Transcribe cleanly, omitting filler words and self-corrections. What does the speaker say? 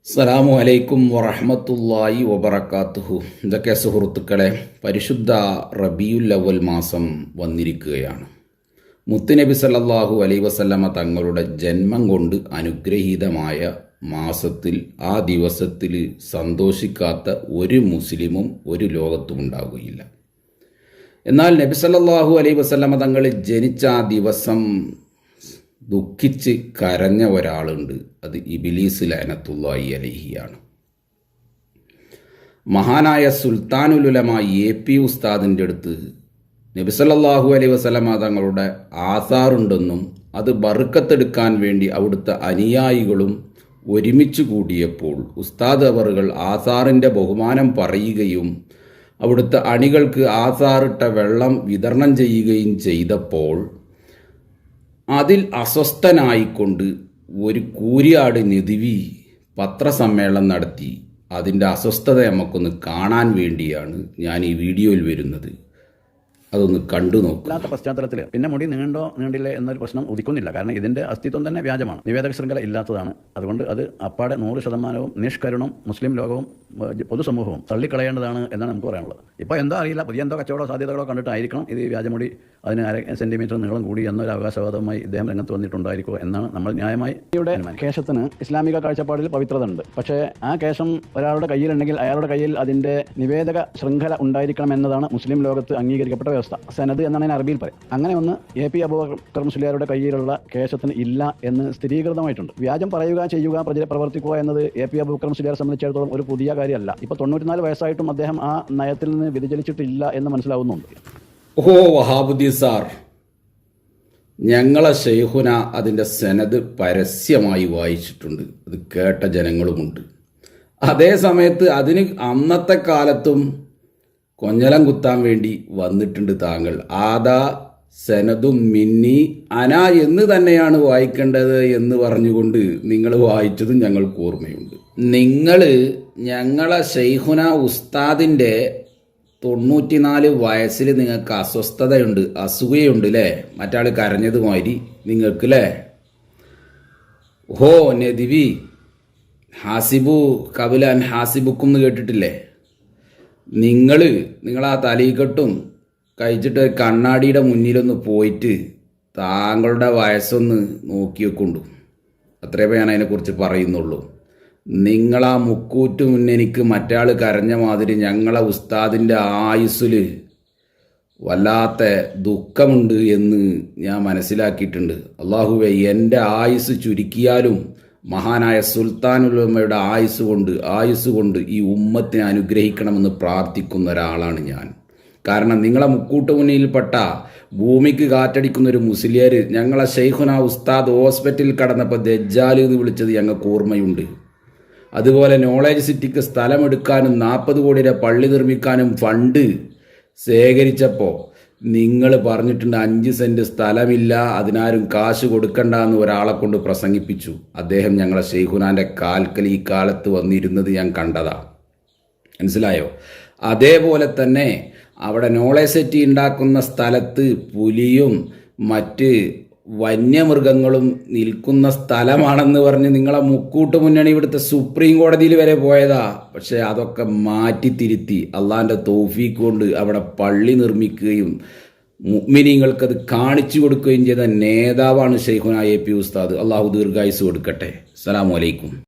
അസ്സലാമു അലൈക്കും വറഹ്മത്തുള്ളാഹി വബറകാതുഹു. ഇതൊക്കെ സുഹൃത്തുക്കളെ, പരിശുദ്ധ റബീഉൽ അവ്വൽ മാസം വന്നിരിക്കുകയാണ്. മുത്തുനബി സല്ലല്ലാഹു അലൈഹി വസല്ലമ തങ്ങളുടെ ജന്മം കൊണ്ട് അനുഗ്രഹീതമായ മാസത്തിൽ, ആ ദിവസത്തിൽ സന്തോഷിക്കാത്ത ഒരു മുസ്ലിമും ഒരു ലോകത്തും ഉണ്ടാവുകയില്ല. എന്നാൽ നബി സല്ലല്ലാഹു അലൈഹി വസല്ലമ തങ്ങൾ ജനിച്ച ആ ദിവസം ദുഃഖിച്ച് കരഞ്ഞ ഒരാളുണ്ട്. അത് ഇബ്ലീസ് ലഅനത്തുല്ലാഹി അലൈഹിയാണ്. മഹാനായ സുൽത്താനുൽ ഉലമ AP ഉസ്താദിൻ്റെ അടുത്ത് നബി സല്ലല്ലാഹു അലൈഹി വസല്ലമ തങ്ങളുടെ ആസാറുണ്ടെന്നും അത് ബർക്കത്തെടുക്കാൻ വേണ്ടി അവിടുത്തെ അനുയായികളും ഒരുമിച്ച് കൂടിയപ്പോൾ ഉസ്താദ് അവറുകൾ ആസാറിൻ്റെ ബഹുമാനം പറയുകയും അവിടുത്തെ അണികൾക്ക് ആസാറിട്ട വെള്ളം വിതരണം ചെയ്യുകയും ചെയ്തപ്പോൾ അതിൽ അസ്വസ്ഥനായിക്കൊണ്ട് ഒരു കൂരിയാട് നെതിവി പത്രസമ്മേളനം നടത്തി. അതിൻ്റെ അസ്വസ്ഥത നമുക്കൊന്ന് കാണാൻ വേണ്ടിയാണ് ഞാൻ ഈ വീഡിയോയിൽ വരുന്നത്. അതൊന്ന് കണ്ടു നോക്കും. അല്ലാത്ത പശ്ചാത്തലത്തിൽ പിന്നെ മുടി നീണ്ടില്ലേ എന്നൊരു പ്രശ്നം ഉദിക്കുന്നില്ല. കാരണം ഇതിൻ്റെ അസ്തിത്വം തന്നെ വ്യാജമാണ്, നിവേദക ശൃംഖല ഇല്ലാത്തതാണ്. അതുകൊണ്ട് അത് അപ്പാടെ 100% നിഷ്കരുണം മുസ്ലിം ലോകവും പൊതുസമൂഹവും തള്ളിക്കളയേണ്ടതാണ് എന്നാണ് നമുക്ക് പറയാനുള്ളത്. ഇപ്പോൾ എന്തോ അറിയില്ല, പുതിയ എന്തോ കച്ചവട സാധ്യതകളോ കണ്ടിട്ടായിരിക്കണം ഇത് വ്യാജമുടി അതിന് 1/2 സെൻറ്റിമീറ്റർ നീളം കൂടി എന്നൊരു അവകാശവാദവുമായി ഇദ്ദേഹം രംഗത്ത് വന്നിട്ടുണ്ടായിരിക്കുമോ എന്നാണ് നമ്മൾ ന്യായമായി ഇവിടെ. കേശത്തിന് ഇസ്ലാമിക കാഴ്ചപ്പാടിൽ പവിത്രത ഉണ്ട്. പക്ഷേ ആ കേശം ഒരാളുടെ കയ്യിലുണ്ടെങ്കിൽ അയാളുടെ കയ്യിൽ അതിൻ്റെ നിവേദക ശൃംഖല ഉണ്ടായിരിക്കണം എന്നതാണ് മുസ്ലിം ലോകത്ത് അംഗീകരിക്കപ്പെട്ട വ്യവസ്ഥ. സനദ് എന്നാണ് ഞാൻ അറബിയിൽ പറയും. അങ്ങനെ ഒന്ന് AP അബൂബക്കർ മുസ്ലിയാരുടെ കയ്യിലുള്ള കേശത്തിന് ഇല്ല എന്ന് സ്ഥിരീകൃതമായിട്ടുണ്ട്. വ്യാജം പറയുക, ചെയ്യുക, പ്രവർത്തിക്കുക എന്നത് AP അബൂബക്കർ മുസ്ലിയാരെ സംബന്ധിച്ചിടത്തോളം ഒരു പുതിയ കാര്യമല്ല. ഇപ്പോൾ 94 വയസ്സായിട്ടും അദ്ദേഹം ആ നയത്തിൽ നിന്ന് വ്യതിചലിച്ചിട്ടില്ല എന്ന് മനസ്സിലാവുന്നുണ്ട്. ഓ വഹാബുദ്ദീൻ സാർ, ഞങ്ങളെ ശൈഖുന അതിൻ്റെ സനദ് പരസ്യമായി വായിച്ചിട്ടുണ്ട്. അത് കേട്ട ജനങ്ങളുമുണ്ട്. അതേ സമയത്ത് അതിന് അന്നത്തെ കാലത്തും കൊഞ്ഞലം കുത്താൻ വേണ്ടി വന്നിട്ടുണ്ട് താങ്കൾ. ആദാ സനദും മിന്നി അന എന്ന് തന്നെയാണ് വായിക്കേണ്ടത് എന്ന് പറഞ്ഞുകൊണ്ട് നിങ്ങൾ വായിച്ചതും ഞങ്ങൾക്ക് ഓർമ്മയുണ്ട്. നിങ്ങൾ ഞങ്ങളെ ശൈഖുന ഉസ്താദിൻ്റെ 94 വയസ്സിൽ നിങ്ങൾക്ക് അസ്വസ്ഥതയുണ്ട്, അസുഖയുണ്ട് അല്ലേ? മറ്റാൾ കരഞ്ഞതുമാതിരി നിങ്ങൾക്ക് അല്ലേ? ഹോ നദിവി ഹാസിബു കബുലാൻ ഹാസിബുക്കും എന്ന് കേട്ടിട്ടില്ലേ? നിങ്ങളാ തലീക്കെട്ടും കഴിച്ചിട്ട് കണ്ണാടിയുടെ മുന്നിലൊന്ന് പോയിട്ട് താങ്കളുടെ വയസ്സൊന്ന് നോക്കി വെക്കൊണ്ടു. അത്രേ ഞാൻ അതിനെക്കുറിച്ച് പറയുന്നുള്ളൂ. നിങ്ങളാ മുക്കൂറ്റ് മുന്നെനിക്ക് മറ്റാൾ കരഞ്ഞ മാതിരി ഞങ്ങളെ ഉസ്താദിൻ്റെ ആയുസ്സിൽ വല്ലാത്ത ദുഃഖമുണ്ട് എന്ന് ഞാൻ മനസ്സിലാക്കിയിട്ടുണ്ട്. അള്ളാഹുവേ, എൻ്റെ ആയുസ് ചുരുക്കിയാലും മഹാനായ സുൽത്താനുൽ ഉലമയുടെ ആയുസ് കൊണ്ട് ഈ ഉമ്മത്തിനെ അനുഗ്രഹിക്കണമെന്ന് പ്രാർത്ഥിക്കുന്ന ഒരാളാണ് ഞാൻ. കാരണം നിങ്ങളെ മുക്കൂട്ട് മുന്നിൽപ്പെട്ട ഭൂമിക്ക് കാറ്റടിക്കുന്ന ഒരു മുസ്ലിയാർ ഞങ്ങളെ ശൈഖുന ഉസ്താദ് ഹോസ്പിറ്റലിൽ കടന്നപ്പോൾ ദജ്ജാൽ എന്ന് വിളിച്ചത് ഞങ്ങൾക്ക് ഓർമ്മയുണ്ട്. അതുപോലെ നോളേജ് സിറ്റിക്ക് സ്ഥലമെടുക്കാനും 40 കോടി രൂപ പള്ളി നിർമ്മിക്കാനും ഫണ്ട് ശേഖരിച്ചപ്പോൾ നിങ്ങൾ പറഞ്ഞിട്ടുണ്ട് 5 സെൻറ്റ് സ്ഥലമില്ല, അതിനാരും കാശ് കൊടുക്കണ്ട എന്ന് ഒരാളെ കൊണ്ട് പ്രസംഗിപ്പിച്ചു. അദ്ദേഹം ഞങ്ങളെ ശൈഖുനാൻ്റെ കാൽക്കൽ ഈ കാലത്ത് വന്നിരുന്നത് ഞാൻ കണ്ടതാ. മനസ്സിലായോ? അതേപോലെ തന്നെ അവിടെ നോളേജ് സിറ്റി ഉണ്ടാക്കുന്ന സ്ഥലത്ത് പുലിയും മറ്റ് വന്യമൃഗങ്ങളും നിൽക്കുന്ന സ്ഥലമാണെന്ന് പറഞ്ഞ് നിങ്ങളെ മുക്കൂട്ട് മുന്നണി ഇവിടുത്തെ സുപ്രീം കോടതിയിൽ വരെ പോയതാ. പക്ഷേ അതൊക്കെ മാറ്റിത്തിരുത്തി അള്ളാഹിൻ്റെ തൗഫീഖ് കൊണ്ട് അവിടെ പള്ളി നിർമ്മിക്കുകയും മുഅ്മിനീങ്ങൾക്കത് കാണിച്ചു കൊടുക്കുകയും ചെയ്ത നേതാവാണ് ശൈഖുന AP ഉസ്താദ്. അള്ളാഹു ദീർഘായുസ് കൊടുക്കട്ടെ. അസ്സലാമു അലൈക്കും.